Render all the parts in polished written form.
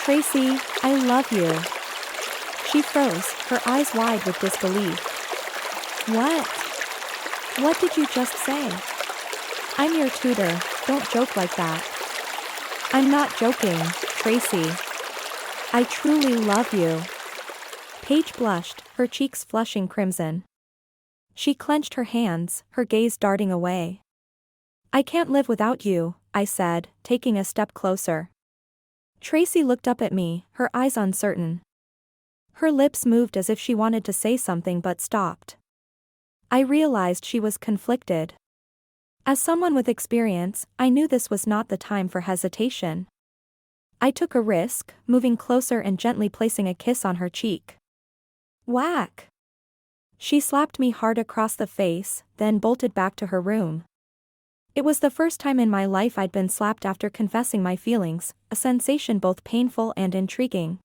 Tracy, I love you. She froze, her eyes wide with disbelief. What? What did you just say? I'm your tutor, don't joke like that. I'm not joking, Tracy. I truly love you. Paige blushed, her cheeks flushing crimson. She clenched her hands, her gaze darting away. I can't live without you, I said, taking a step closer. Tracy looked up at me, her eyes uncertain. Her lips moved as if she wanted to say something but stopped. I realized she was conflicted. As someone with experience, I knew this was not the time for hesitation. I took a risk, moving closer and gently placing a kiss on her cheek. Whack! She slapped me hard across the face, then bolted back to her room. It was the first time in my life I'd been slapped after confessing my feelings, a sensation both painful and intriguing.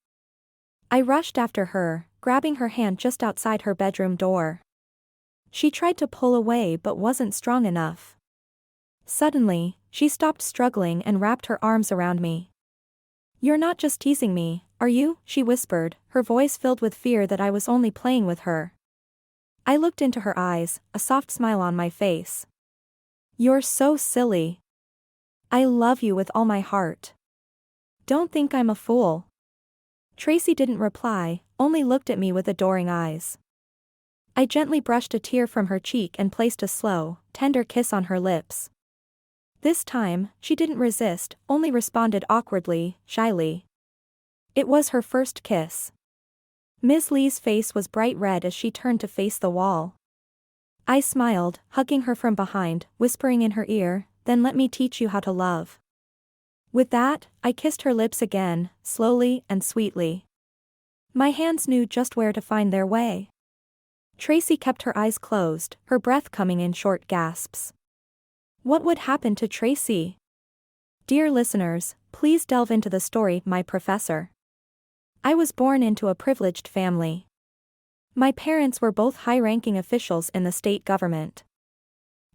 I rushed after her, grabbing her hand just outside her bedroom door. She tried to pull away but wasn't strong enough. Suddenly, she stopped struggling and wrapped her arms around me. You're not just teasing me, are you? She whispered, her voice filled with fear that I was only playing with her. I looked into her eyes, a soft smile on my face. You're so silly. I love you with all my heart. Don't think I'm a fool. Tracy didn't reply, only looked at me with adoring eyes. I gently brushed a tear from her cheek and placed a slow, tender kiss on her lips. This time, she didn't resist, only responded awkwardly, shyly. It was her first kiss. Miss Lee's face was bright red as she turned to face the wall. I smiled, hugging her from behind, whispering in her ear, "Then let me teach you how to love." With that, I kissed her lips again, slowly and sweetly. My hands knew just where to find their way. Tracy kept her eyes closed, her breath coming in short gasps. What would happen to Tracy? Dear listeners, please delve into the story, My Professor. I was born into a privileged family. My parents were both high-ranking officials in the state government.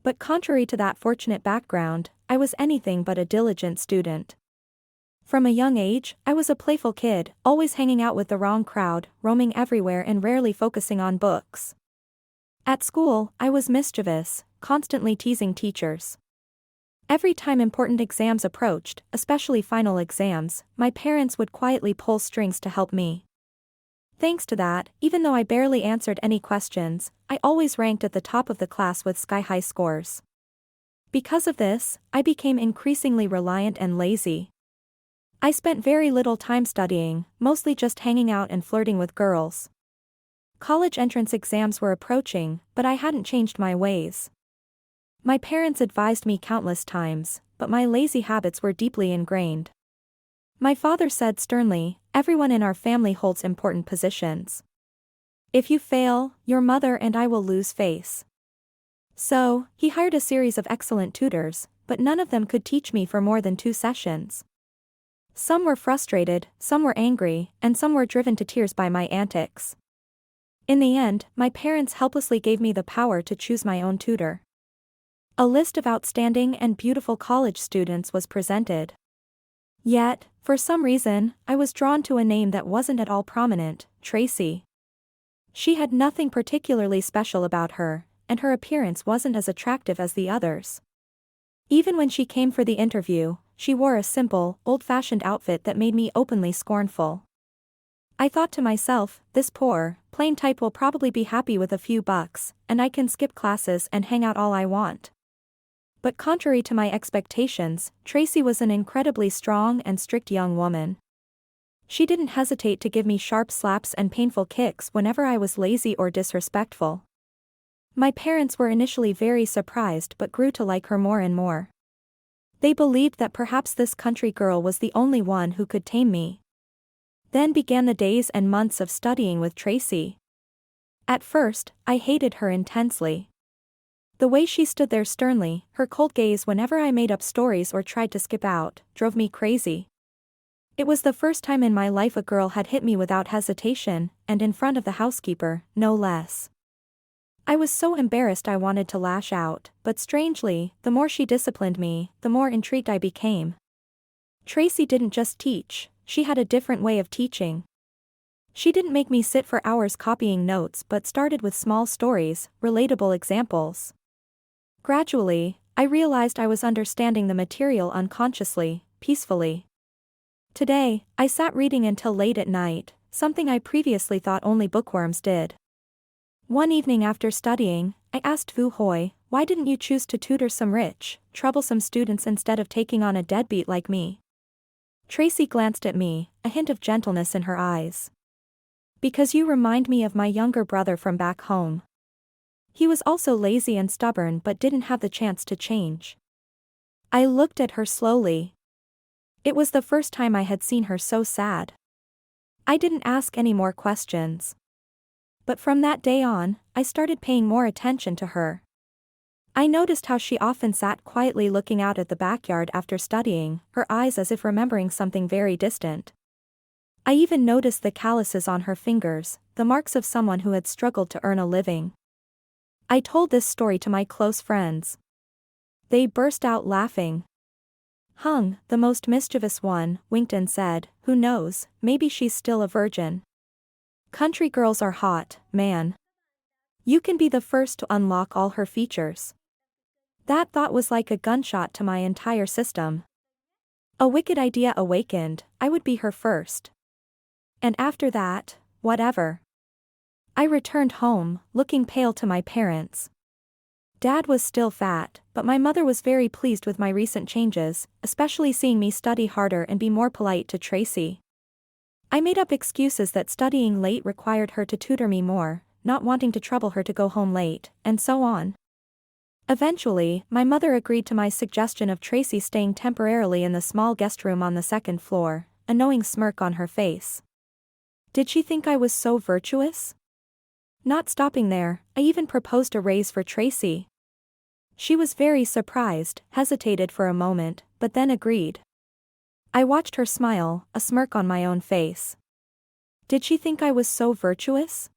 But contrary to that fortunate background, I was anything but a diligent student. From a young age, I was a playful kid, always hanging out with the wrong crowd, roaming everywhere and rarely focusing on books. At school, I was mischievous, constantly teasing teachers. Every time important exams approached, especially final exams, my parents would quietly pull strings to help me. Thanks to that, even though I barely answered any questions, I always ranked at the top of the class with sky-high scores. Because of this, I became increasingly reliant and lazy. I spent very little time studying, mostly just hanging out and flirting with girls. College entrance exams were approaching, but I hadn't changed my ways. My parents advised me countless times, but my lazy habits were deeply ingrained. My father said sternly, "Everyone in our family holds important positions. If you fail, your mother and I will lose face." So, he hired a series of excellent tutors, but none of them could teach me for more than 2 sessions. Some were frustrated, some were angry, and some were driven to tears by my antics. In the end, my parents helplessly gave me the power to choose my own tutor. A list of outstanding and beautiful college students was presented. Yet, for some reason, I was drawn to a name that wasn't at all prominent, Tracy. She had nothing particularly special about her, and her appearance wasn't as attractive as the others. Even when she came for the interview, she wore a simple, old-fashioned outfit that made me openly scornful. I thought to myself, this poor, plain type will probably be happy with a few bucks, and I can skip classes and hang out all I want. But contrary to my expectations, Tracy was an incredibly strong and strict young woman. She didn't hesitate to give me sharp slaps and painful kicks whenever I was lazy or disrespectful. My parents were initially very surprised but grew to like her more and more. They believed that perhaps this country girl was the only one who could tame me. Then began the days and months of studying with Tracy. At first, I hated her intensely. The way she stood there sternly, her cold gaze whenever I made up stories or tried to skip out, drove me crazy. It was the first time in my life a girl had hit me without hesitation, and in front of the housekeeper, no less. I was so embarrassed I wanted to lash out, but strangely, the more she disciplined me, the more intrigued I became. Tracy didn't just teach, she had a different way of teaching. She didn't make me sit for hours copying notes but started with small stories, relatable examples. Gradually, I realized I was understanding the material unconsciously, peacefully. Today, I sat reading until late at night, something I previously thought only bookworms did. One evening after studying, I asked Vu Hoi, "Why didn't you choose to tutor some rich, troublesome students instead of taking on a deadbeat like me?" Tracy glanced at me, a hint of gentleness in her eyes. "Because you remind me of my younger brother from back home. He was also lazy and stubborn but didn't have the chance to change." I looked at her slowly. It was the first time I had seen her so sad. I didn't ask any more questions. But from that day on, I started paying more attention to her. I noticed how she often sat quietly looking out at the backyard after studying, her eyes as if remembering something very distant. I even noticed the calluses on her fingers, the marks of someone who had struggled to earn a living. I told this story to my close friends. They burst out laughing. Hung, the most mischievous one, winked and said, "Who knows, maybe she's still a virgin." Country girls are hot, man. You can be the first to unlock all her features. That thought was like a gunshot to my entire system. A wicked idea awakened, I would be her first. And after that, whatever. I returned home, looking pale to my parents. Dad was still fat, but my mother was very pleased with my recent changes, especially seeing me study harder and be more polite to Tracy. I made up excuses that studying late required her to tutor me more, not wanting to trouble her to go home late, and so on. Eventually, my mother agreed to my suggestion of Tracy staying temporarily in the small guest room on the second floor, a knowing smirk on her face. Did she think I was so virtuous? Not stopping there, I even proposed a raise for Tracy. She was very surprised, hesitated for a moment, but then agreed. I watched her smile, a smirk on my own face. Did she think I was so virtuous?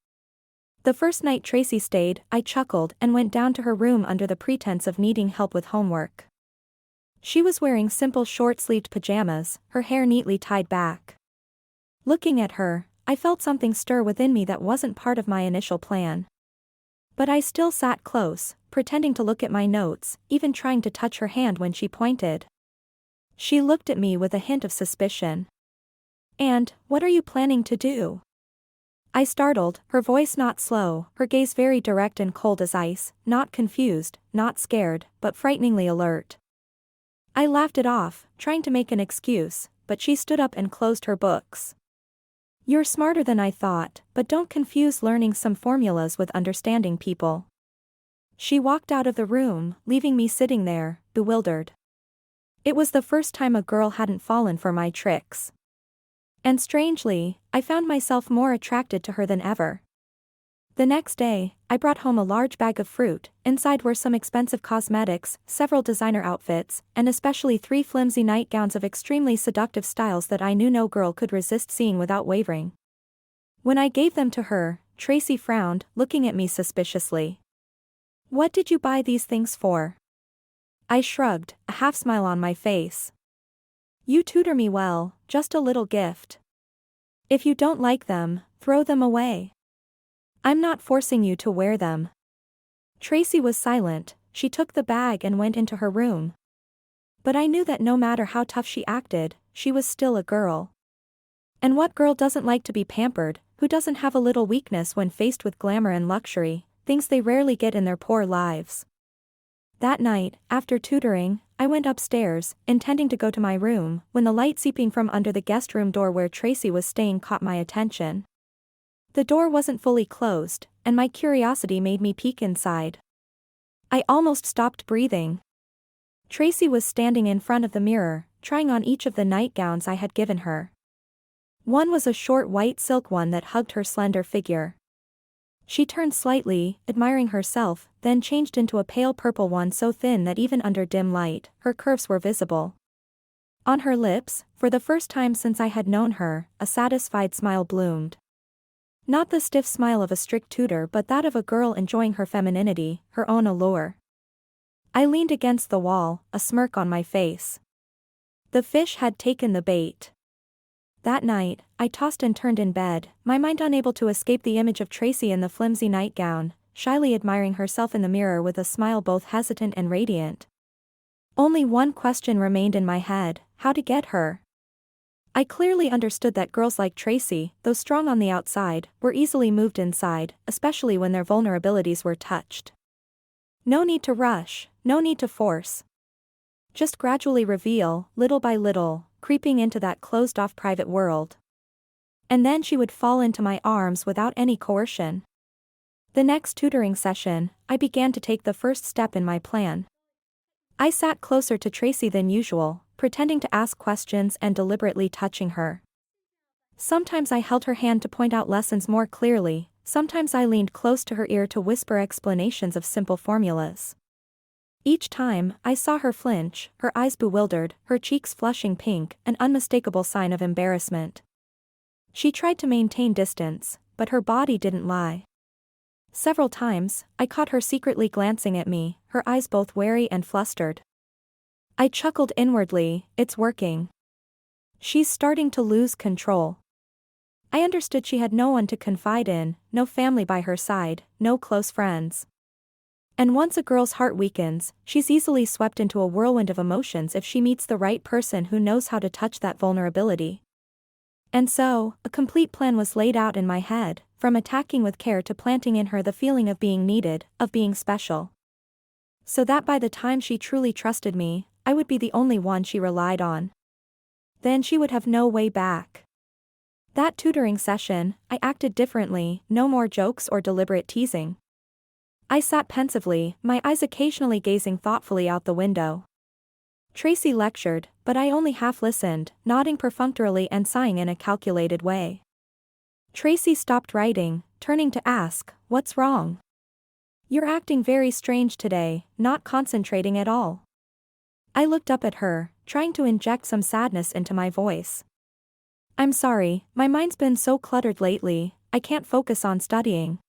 The first night Tracy stayed, I chuckled and went down to her room under the pretense of needing help with homework. She was wearing simple short-sleeved pajamas, her hair neatly tied back. Looking at her, I felt something stir within me that wasn't part of my initial plan. But I still sat close, pretending to look at my notes, even trying to touch her hand when she pointed. She looked at me with a hint of suspicion. "And, what are you planning to do?" I startled, her voice not slow, her gaze very direct and cold as ice, not confused, not scared, but frighteningly alert. I laughed it off, trying to make an excuse, but she stood up and closed her books. "You're smarter than I thought, but don't confuse learning some formulas with understanding people." She walked out of the room, leaving me sitting there, bewildered. It was the first time a girl hadn't fallen for my tricks. And strangely, I found myself more attracted to her than ever. The next day, I brought home a large bag of fruit. Inside were some expensive cosmetics, several designer outfits, and especially 3 flimsy nightgowns of extremely seductive styles that I knew no girl could resist seeing without wavering. When I gave them to her, Tracy frowned, looking at me suspiciously. "What did you buy these things for?" I shrugged, a half-smile on my face. "You tutor me well, just a little gift. If you don't like them, throw them away. I'm not forcing you to wear them." Tracy was silent, she took the bag and went into her room. But I knew that no matter how tough she acted, she was still a girl. And what girl doesn't like to be pampered, who doesn't have a little weakness when faced with glamour and luxury, things they rarely get in their poor lives? That night, after tutoring, I went upstairs, intending to go to my room, when the light seeping from under the guest room door where Tracy was staying caught my attention. The door wasn't fully closed, and my curiosity made me peek inside. I almost stopped breathing. Tracy was standing in front of the mirror, trying on each of the nightgowns I had given her. One was a short white silk one that hugged her slender figure. She turned slightly, admiring herself, then changed into a pale purple one so thin that even under dim light, her curves were visible. On her lips, for the first time since I had known her, a satisfied smile bloomed. Not the stiff smile of a strict tutor but that of a girl enjoying her femininity, her own allure. I leaned against the wall, a smirk on my face. The fish had taken the bait. That night, I tossed and turned in bed, my mind unable to escape the image of Tracy in the flimsy nightgown, shyly admiring herself in the mirror with a smile both hesitant and radiant. Only one question remained in my head: how to get her. I clearly understood that girls like Tracy, though strong on the outside, were easily moved inside, especially when their vulnerabilities were touched. No need to rush, no need to force. Just gradually reveal, little by little, creeping into that closed-off private world. And then she would fall into my arms without any coercion. The next tutoring session, I began to take the first step in my plan. I sat closer to Tracy than usual, pretending to ask questions and deliberately touching her. Sometimes I held her hand to point out lessons more clearly, sometimes I leaned close to her ear to whisper explanations of simple formulas. Each time, I saw her flinch, her eyes bewildered, her cheeks flushing pink, an unmistakable sign of embarrassment. She tried to maintain distance, but her body didn't lie. Several times, I caught her secretly glancing at me, her eyes both wary and flustered. I chuckled inwardly, it's working. She's starting to lose control. I understood she had no one to confide in, no family by her side, no close friends. And once a girl's heart weakens, she's easily swept into a whirlwind of emotions if she meets the right person who knows how to touch that vulnerability. And so, a complete plan was laid out in my head, from attacking with care to planting in her the feeling of being needed, of being special. So that by the time she truly trusted me, I would be the only one she relied on. Then she would have no way back. That tutoring session, I acted differently, no more jokes or deliberate teasing. I sat pensively, my eyes occasionally gazing thoughtfully out the window. Tracy lectured, but I only half listened, nodding perfunctorily and sighing in a calculated way. Tracy stopped writing, turning to ask, "What's wrong? You're acting very strange today, not concentrating at all." I looked up at her, trying to inject some sadness into my voice. "I'm sorry, my mind's been so cluttered lately, I can't focus on studying.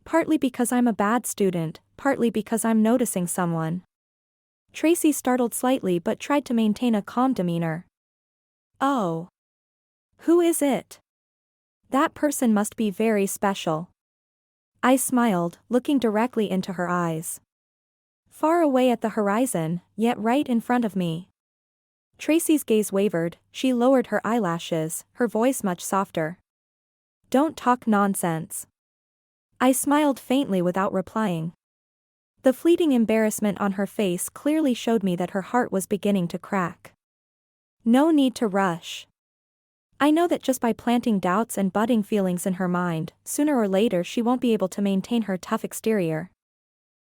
Partly because I'm a bad student, partly because I'm noticing someone." Tracy startled slightly but tried to maintain a calm demeanor. "Oh. Who is it? That person must be very special." I smiled, looking directly into her eyes. Far away at the horizon, yet right in front of me. Tracy's gaze wavered, she lowered her eyelashes, her voice much softer. "Don't talk nonsense." I smiled faintly without replying. The fleeting embarrassment on her face clearly showed me that her heart was beginning to crack. No need to rush. I know that just by planting doubts and budding feelings in her mind, sooner or later she won't be able to maintain her tough exterior.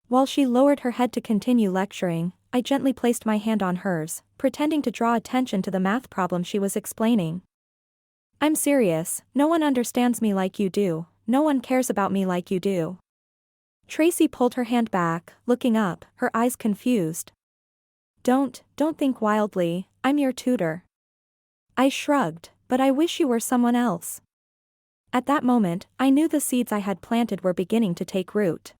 While she lowered her head to continue lecturing, I gently placed my hand on hers, pretending to draw attention to the math problem she was explaining. "I'm serious, no one understands me like you do, no one cares about me like you do." Tracy pulled her hand back, looking up, her eyes confused. Don't think wildly, I'm your tutor." I shrugged, "But I wish you were someone else." At that moment, I knew the seeds I had planted were beginning to take root.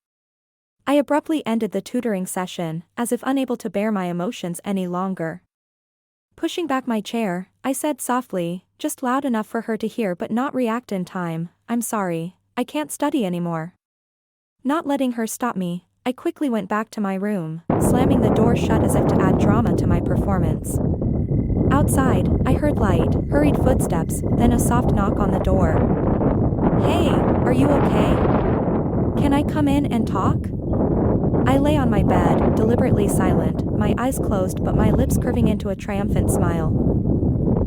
I abruptly ended the tutoring session, as if unable to bear my emotions any longer. Pushing back my chair, I said softly, just loud enough for her to hear but not react in time, "I'm sorry, I can't study anymore." Not letting her stop me, I quickly went back to my room, slamming the door shut as if to add drama to my performance. Outside, I heard light, hurried footsteps, then a soft knock on the door. "Hey, are you okay? Can I come in and talk?" I lay on my bed, deliberately silent, my eyes closed but my lips curving into a triumphant smile.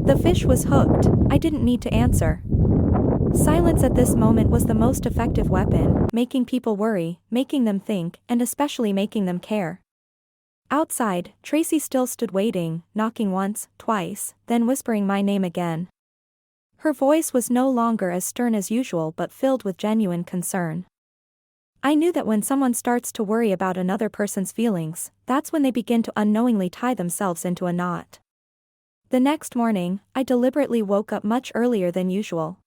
The fish was hooked, I didn't need to answer. Silence at this moment was the most effective weapon, making people worry, making them think, and especially making them care. Outside, Tracy still stood waiting, knocking once, twice, then whispering my name again. Her voice was no longer as stern as usual but filled with genuine concern. I knew that when someone starts to worry about another person's feelings, that's when they begin to unknowingly tie themselves into a knot. The next morning, I deliberately woke up much earlier than usual.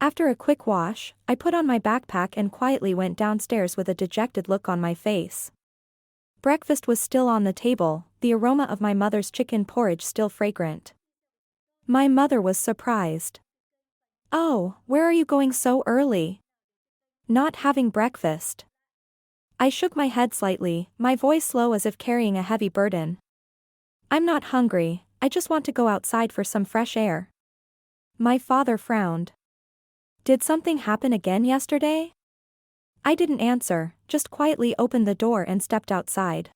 After a quick wash, I put on my backpack and quietly went downstairs with a dejected look on my face. Breakfast was still on the table, the aroma of my mother's chicken porridge still fragrant. My mother was surprised. "Oh, where are you going so early? Not having breakfast?" I shook my head slightly, my voice low as if carrying a heavy burden. "I'm not hungry, I just want to go outside for some fresh air." My father frowned. "Did something happen again yesterday?" I didn't answer, just quietly opened the door and stepped outside.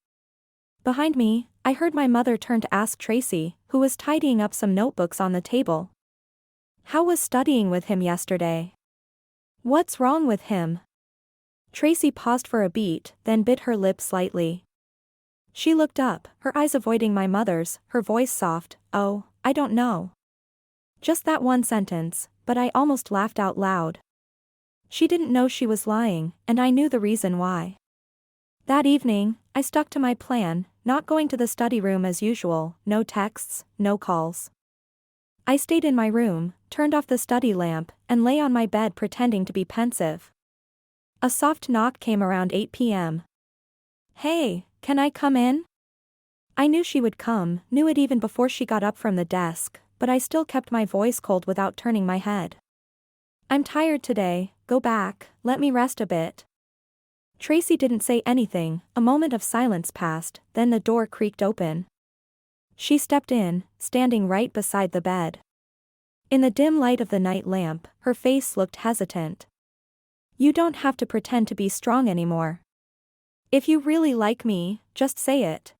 Behind me, I heard my mother turn to ask Tracy, who was tidying up some notebooks on the table. "How was studying with him yesterday? What's wrong with him?" Tracy paused for a beat, then bit her lip slightly. She looked up, her eyes avoiding my mother's, her voice soft. "Oh, I don't know." Just that one sentence, but I almost laughed out loud. She didn't know she was lying, and I knew the reason why. That evening, I stuck to my plan, not going to the study room as usual, no texts, no calls. I stayed in my room, turned off the study lamp, and lay on my bed pretending to be pensive. A soft knock came around 8 p.m. "Hey, can I come in?" I knew she would come, knew it even before she got up from the desk, but I still kept my voice cold without turning my head. "I'm tired today, go back, let me rest a bit." Tracy didn't say anything, a moment of silence passed, then the door creaked open. She stepped in, standing right beside the bed. In the dim light of the night lamp, her face looked hesitant. "You don't have to pretend to be strong anymore. If you really like me, just say it."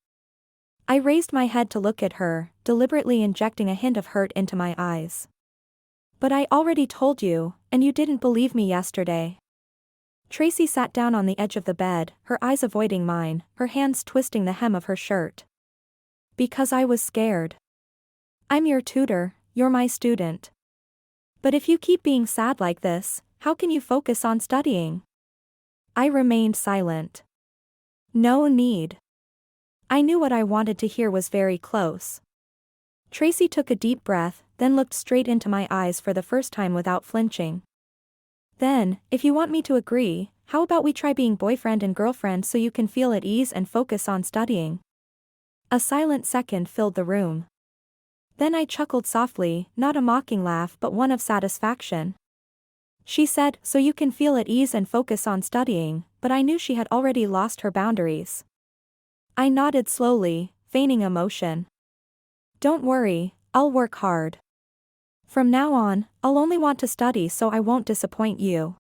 I raised my head to look at her, deliberately injecting a hint of hurt into my eyes. "But I already told you, and you didn't believe me yesterday." Tracy sat down on the edge of the bed, her eyes avoiding mine, her hands twisting the hem of her shirt. "Because I was scared. I'm your tutor, you're my student. But if you keep being sad like this, how can you focus on studying?" I remained silent. No need. I knew what I wanted to hear was very close. Tracy took a deep breath, then looked straight into my eyes for the first time without flinching. "Then, if you want me to agree, how about we try being boyfriend and girlfriend so you can feel at ease and focus on studying?" A silent second filled the room. Then I chuckled softly, not a mocking laugh but one of satisfaction. She said, "So you can feel at ease and focus on studying," but I knew she had already lost her boundaries. I nodded slowly, feigning emotion. "Don't worry, I'll work hard. From now on, I'll only want to study so I won't disappoint you."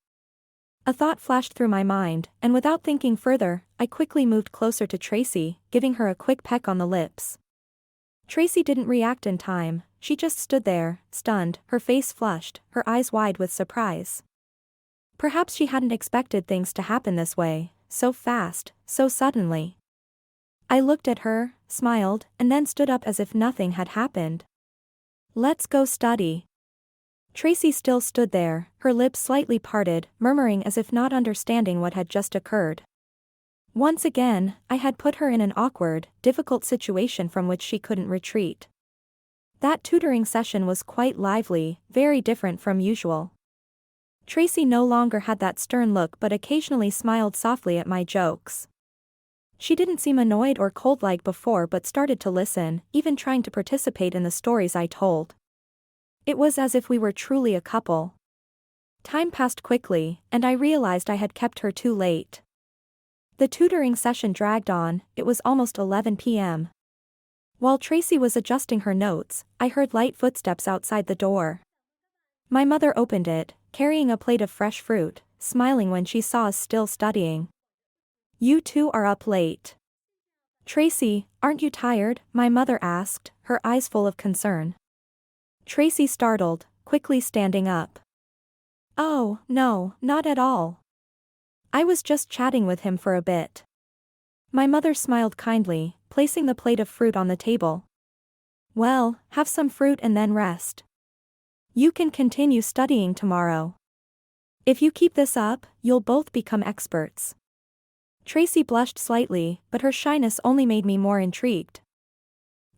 A thought flashed through my mind, and without thinking further, I quickly moved closer to Tracy, giving her a quick peck on the lips. Tracy didn't react in time, she just stood there, stunned, her face flushed, her eyes wide with surprise. Perhaps she hadn't expected things to happen this way, so fast, so suddenly. I looked at her, smiled, and then stood up as if nothing had happened. "Let's go study." Tracy still stood there, her lips slightly parted, murmuring as if not understanding what had just occurred. Once again, I had put her in an awkward, difficult situation from which she couldn't retreat. That tutoring session was quite lively, very different from usual. Tracy no longer had that stern look but occasionally smiled softly at my jokes. She didn't seem annoyed or cold like before but started to listen, even trying to participate in the stories I told. It was as if we were truly a couple. Time passed quickly, and I realized I had kept her too late. The tutoring session dragged on, it was almost 11 p.m. While Tracy was adjusting her notes, I heard light footsteps outside the door. My mother opened it, carrying a plate of fresh fruit, smiling when she saw us still studying. "You two are up late." "Tracy, aren't you tired?" my mother asked, her eyes full of concern. Tracy startled, quickly standing up. "Oh, no, not at all. I was just chatting with him for a bit." My mother smiled kindly, placing the plate of fruit on the table. "Well, have some fruit and then rest. You can continue studying tomorrow. If you keep this up, you'll both become experts." Tracy blushed slightly, but her shyness only made me more intrigued.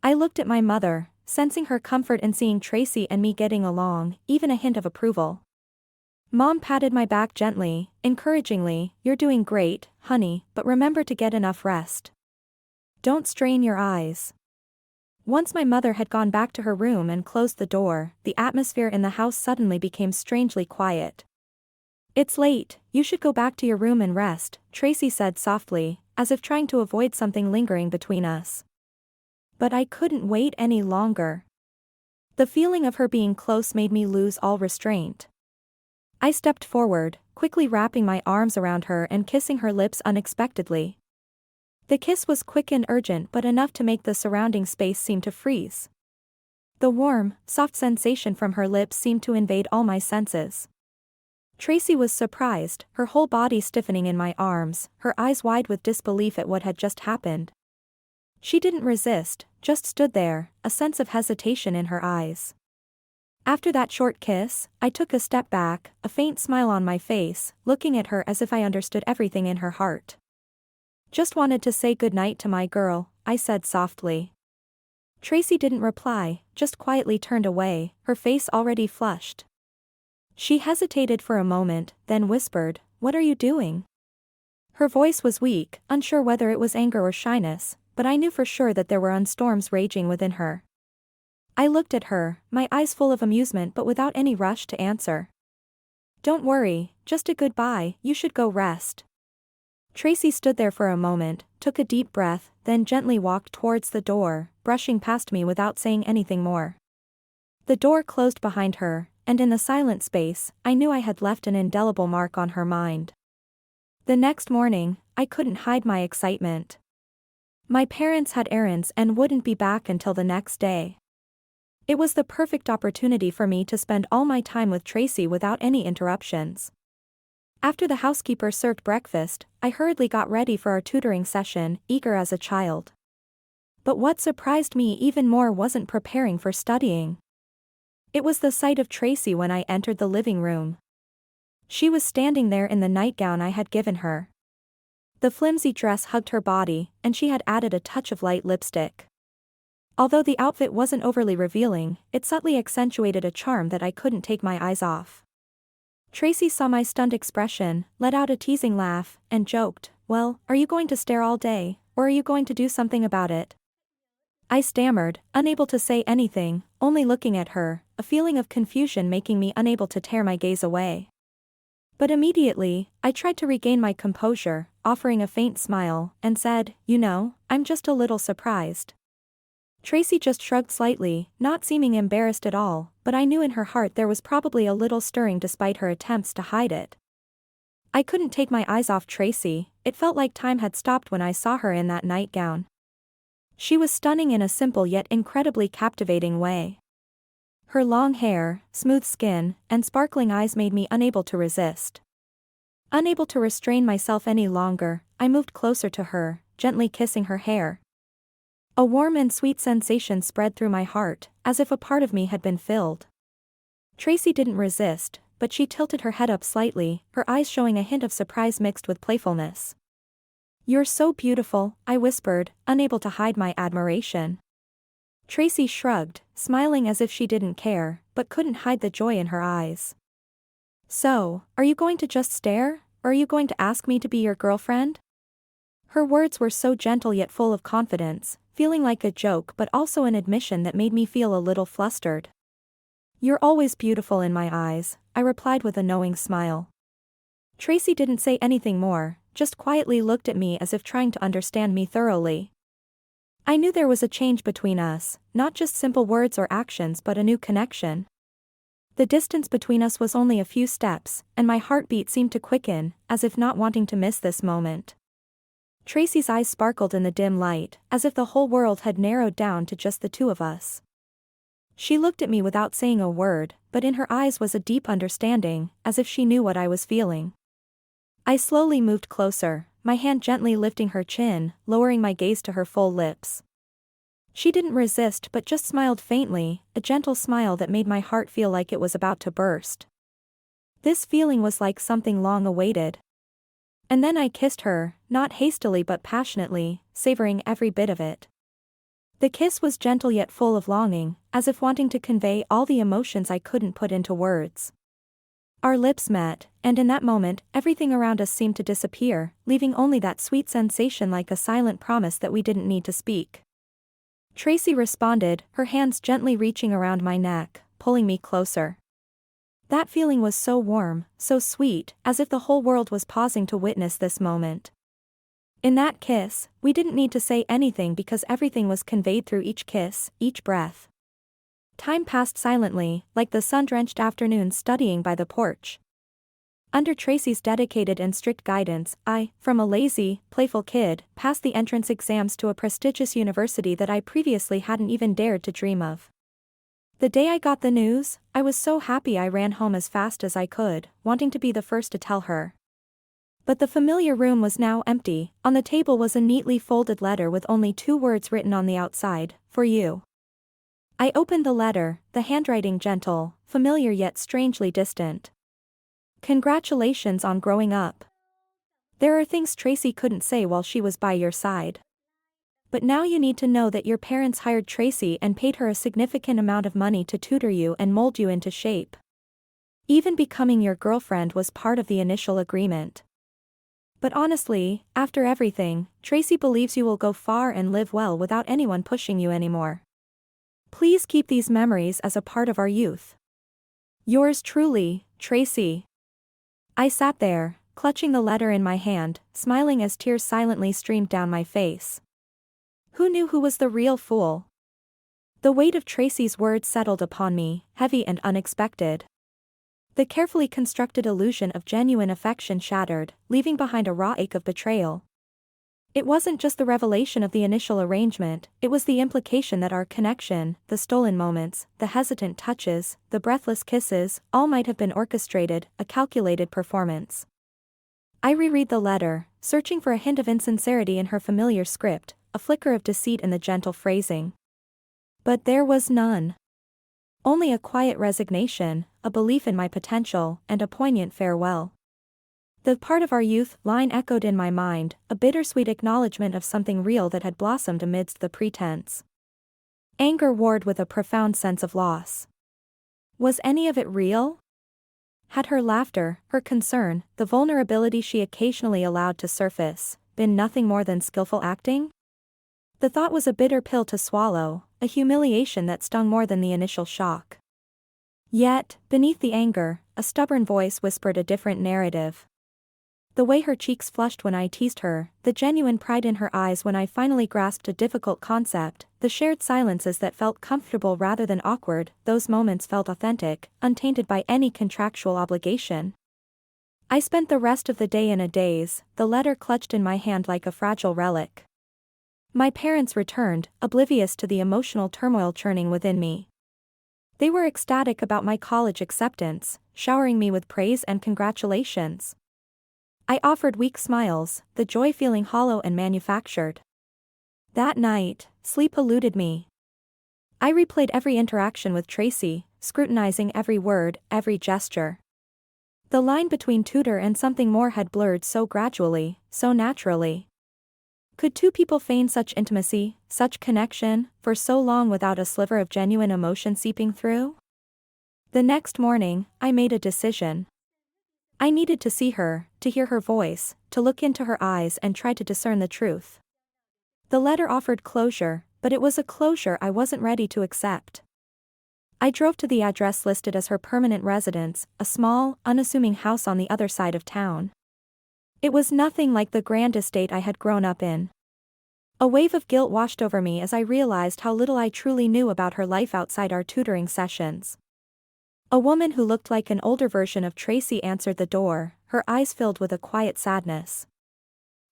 I looked at my mother, sensing her comfort in seeing Tracy and me getting along, even a hint of approval. Mom patted my back gently, encouragingly, "You're doing great, honey, but remember to get enough rest. Don't strain your eyes." Once my mother had gone back to her room and closed the door, the atmosphere in the house suddenly became strangely quiet. "It's late, you should go back to your room and rest," Tracy said softly, as if trying to avoid something lingering between us. But I couldn't wait any longer. The feeling of her being close made me lose all restraint. I stepped forward, quickly wrapping my arms around her and kissing her lips unexpectedly. The kiss was quick and urgent but enough to make the surrounding space seem to freeze. The warm, soft sensation from her lips seemed to invade all my senses. Tracy was surprised, her whole body stiffening in my arms, her eyes wide with disbelief at what had just happened. She didn't resist, just stood there, a sense of hesitation in her eyes. After that short kiss, I took a step back, a faint smile on my face, looking at her as if I understood everything in her heart. "Just wanted to say goodnight to my girl," I said softly. Tracy didn't reply, just quietly turned away, her face already flushed. She hesitated for a moment, then whispered, "What are you doing?" Her voice was weak, unsure whether it was anger or shyness, but I knew for sure that there were storms raging within her. I looked at her, my eyes full of amusement but without any rush to answer. "Don't worry, just a goodbye, you should go rest." Tracy stood there for a moment, took a deep breath, then gently walked towards the door, brushing past me without saying anything more. The door closed behind her, and in the silent space, I knew I had left an indelible mark on her mind. The next morning, I couldn't hide my excitement. My parents had errands and wouldn't be back until the next day. It was the perfect opportunity for me to spend all my time with Tracy without any interruptions. After the housekeeper served breakfast, I hurriedly got ready for our tutoring session, eager as a child. But what surprised me even more wasn't preparing for studying. It was the sight of Tracy when I entered the living room. She was standing there in the nightgown I had given her. The flimsy dress hugged her body, and she had added a touch of light lipstick. Although the outfit wasn't overly revealing, it subtly accentuated a charm that I couldn't take my eyes off. Tracy saw my stunned expression, let out a teasing laugh, and joked, "Well, are you going to stare all day, or are you going to do something about it?" I stammered, unable to say anything, only looking at her, a feeling of confusion making me unable to tear my gaze away. But immediately, I tried to regain my composure, offering a faint smile, and said, "You know, I'm just a little surprised." Tracy just shrugged slightly, not seeming embarrassed at all, but I knew in her heart there was probably a little stirring despite her attempts to hide it. I couldn't take my eyes off Tracy, it felt like time had stopped when I saw her in that nightgown. She was stunning in a simple yet incredibly captivating way. Her long hair, smooth skin, and sparkling eyes made me unable to resist. Unable to restrain myself any longer, I moved closer to her, gently kissing her hair. A warm and sweet sensation spread through my heart, as if a part of me had been filled. Tracy didn't resist, but she tilted her head up slightly, her eyes showing a hint of surprise mixed with playfulness. "You're so beautiful," I whispered, unable to hide my admiration. Tracy shrugged, smiling as if she didn't care, but couldn't hide the joy in her eyes. "So, are you going to just stare, or are you going to ask me to be your girlfriend?" Her words were so gentle yet full of confidence, feeling like a joke but also an admission that made me feel a little flustered. "You're always beautiful in my eyes," I replied with a knowing smile. Tracy didn't say anything more, just quietly looked at me as if trying to understand me thoroughly. I knew there was a change between us, not just simple words or actions but a new connection. The distance between us was only a few steps, and my heartbeat seemed to quicken, as if not wanting to miss this moment. Tracy's eyes sparkled in the dim light, as if the whole world had narrowed down to just the two of us. She looked at me without saying a word, but in her eyes was a deep understanding, as if she knew what I was feeling. I slowly moved closer, my hand gently lifting her chin, lowering my gaze to her full lips. She didn't resist but just smiled faintly, a gentle smile that made my heart feel like it was about to burst. This feeling was like something long awaited. And then I kissed her, not hastily but passionately, savoring every bit of it. The kiss was gentle yet full of longing, as if wanting to convey all the emotions I couldn't put into words. Our lips met, and in that moment, everything around us seemed to disappear, leaving only that sweet sensation like a silent promise that we didn't need to speak. Tracy responded, her hands gently reaching around my neck, pulling me closer. That feeling was so warm, so sweet, as if the whole world was pausing to witness this moment. In that kiss, we didn't need to say anything because everything was conveyed through each kiss, each breath. Time passed silently, like the sun-drenched afternoon studying by the porch. Under Tracy's dedicated and strict guidance, I, from a lazy, playful kid, passed the entrance exams to a prestigious university that I previously hadn't even dared to dream of. The day I got the news, I was so happy I ran home as fast as I could, wanting to be the first to tell her. But the familiar room was now empty. On the table was a neatly folded letter with only 2 words written on the outside, "For you." I opened the letter, the handwriting gentle, familiar yet strangely distant. "Congratulations on growing up. There are things Tracy couldn't say while she was by your side. But now you need to know that your parents hired Tracy and paid her a significant amount of money to tutor you and mold you into shape. Even becoming your girlfriend was part of the initial agreement. But honestly, after everything, Tracy believes you will go far and live well without anyone pushing you anymore. Please keep these memories as a part of our youth. Yours truly, Tracy." I sat there, clutching the letter in my hand, smiling as tears silently streamed down my face. Who knew who was the real fool? The weight of Tracy's words settled upon me, heavy and unexpected. The carefully constructed illusion of genuine affection shattered, leaving behind a raw ache of betrayal. It wasn't just the revelation of the initial arrangement, it was the implication that our connection, the stolen moments, the hesitant touches, the breathless kisses, all might have been orchestrated, a calculated performance. I reread the letter, searching for a hint of insincerity in her familiar script, a flicker of deceit in the gentle phrasing. But there was none. Only a quiet resignation, a belief in my potential, and a poignant farewell. The part of our youth line echoed in my mind, a bittersweet acknowledgement of something real that had blossomed amidst the pretense. Anger warred with a profound sense of loss. Was any of it real? Had her laughter, her concern, the vulnerability she occasionally allowed to surface, been nothing more than skillful acting? The thought was a bitter pill to swallow, a humiliation that stung more than the initial shock. Yet, beneath the anger, a stubborn voice whispered a different narrative. The way her cheeks flushed when I teased her, the genuine pride in her eyes when I finally grasped a difficult concept, the shared silences that felt comfortable rather than awkward, those moments felt authentic, untainted by any contractual obligation. I spent the rest of the day in a daze, the letter clutched in my hand like a fragile relic. My parents returned, oblivious to the emotional turmoil churning within me. They were ecstatic about my college acceptance, showering me with praise and congratulations. I offered weak smiles, the joy feeling hollow and manufactured. That night, sleep eluded me. I replayed every interaction with Tracy, scrutinizing every word, every gesture. The line between tutor and something more had blurred so gradually, so naturally. Could 2 people feign such intimacy, such connection, for so long without a sliver of genuine emotion seeping through? The next morning, I made a decision. I needed to see her, to hear her voice, to look into her eyes and try to discern the truth. The letter offered closure, but it was a closure I wasn't ready to accept. I drove to the address listed as her permanent residence, a small, unassuming house on the other side of town. It was nothing like the grand estate I had grown up in. A wave of guilt washed over me as I realized how little I truly knew about her life outside our tutoring sessions. A woman who looked like an older version of Tracy answered the door, her eyes filled with a quiet sadness.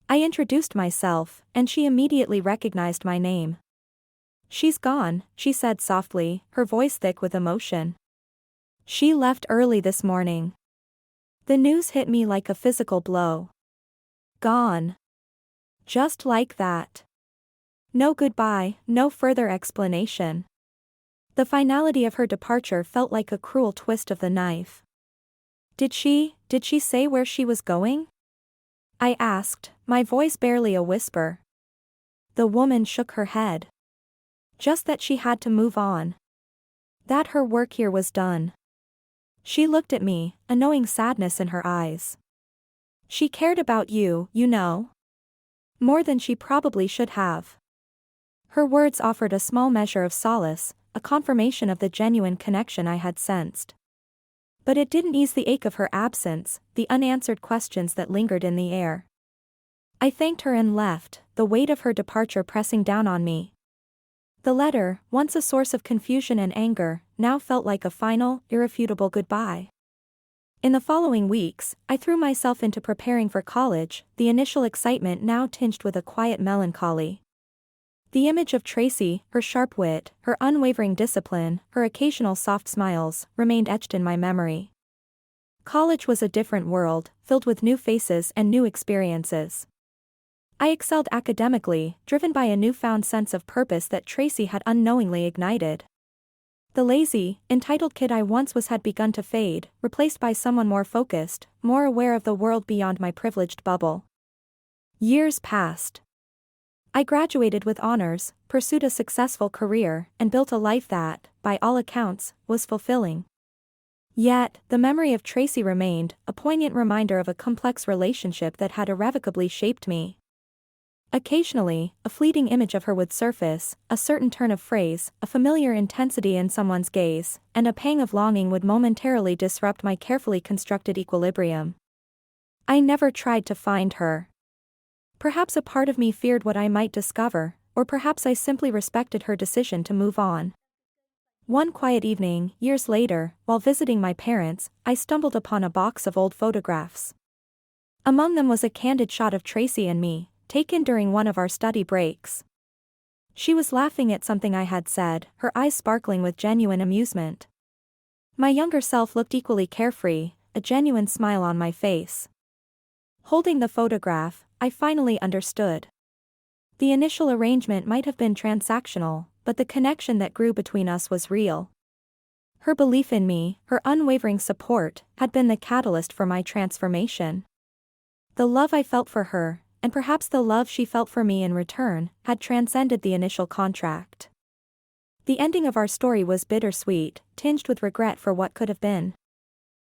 I introduced myself, and she immediately recognized my name. "She's gone," she said softly, her voice thick with emotion. "She left early this morning." The news hit me like a physical blow. Gone. Just like that. No goodbye, no further explanation. The finality of her departure felt like a cruel twist of the knife. Did she say where she was going?" I asked, my voice barely a whisper. The woman shook her head. Just that she had to move on. That her work here was done. She looked at me, a knowing sadness in her eyes. "She cared about you, you know. More than she probably should have. Her words offered a small measure of solace, a confirmation of the genuine connection I had sensed. But it didn't ease the ache of her absence, the unanswered questions that lingered in the air. I thanked her and left, the weight of her departure pressing down on me. The letter, once a source of confusion and anger, now felt like a final, irrefutable goodbye. In the following weeks, I threw myself into preparing for college, the initial excitement now tinged with a quiet melancholy. The image of Tracy, her sharp wit, her unwavering discipline, her occasional soft smiles, remained etched in my memory. College was a different world, filled with new faces and new experiences. I excelled academically, driven by a newfound sense of purpose that Tracy had unknowingly ignited. The lazy, entitled kid I once was had begun to fade, replaced by someone more focused, more aware of the world beyond my privileged bubble. Years passed. I graduated with honors, pursued a successful career, and built a life that, by all accounts, was fulfilling. Yet, the memory of Tracy remained, a poignant reminder of a complex relationship that had irrevocably shaped me. Occasionally, a fleeting image of her would surface, a certain turn of phrase, a familiar intensity in someone's gaze, and a pang of longing would momentarily disrupt my carefully constructed equilibrium. I never tried to find her. Perhaps a part of me feared what I might discover, or perhaps I simply respected her decision to move on. One quiet evening, years later, while visiting my parents, I stumbled upon a box of old photographs. Among them was a candid shot of Tracy and me, taken during one of our study breaks. She was laughing at something I had said, her eyes sparkling with genuine amusement. My younger self looked equally carefree, a genuine smile on my face. Holding the photograph, I finally understood. The initial arrangement might have been transactional, but the connection that grew between us was real. Her belief in me, her unwavering support, had been the catalyst for my transformation. The love I felt for her, and perhaps the love she felt for me in return, had transcended the initial contract. The ending of our story was bittersweet, tinged with regret for what could have been.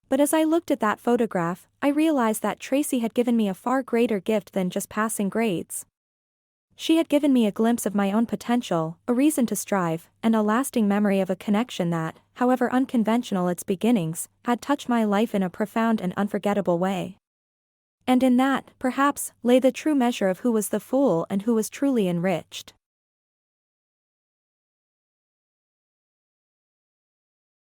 But as I looked at that photograph, I realized that Tracy had given me a far greater gift than just passing grades. She had given me a glimpse of my own potential, a reason to strive, and a lasting memory of a connection that, however unconventional its beginnings, had touched my life in a profound and unforgettable way. And in that, perhaps, lay the true measure of who was the fool and who was truly enriched.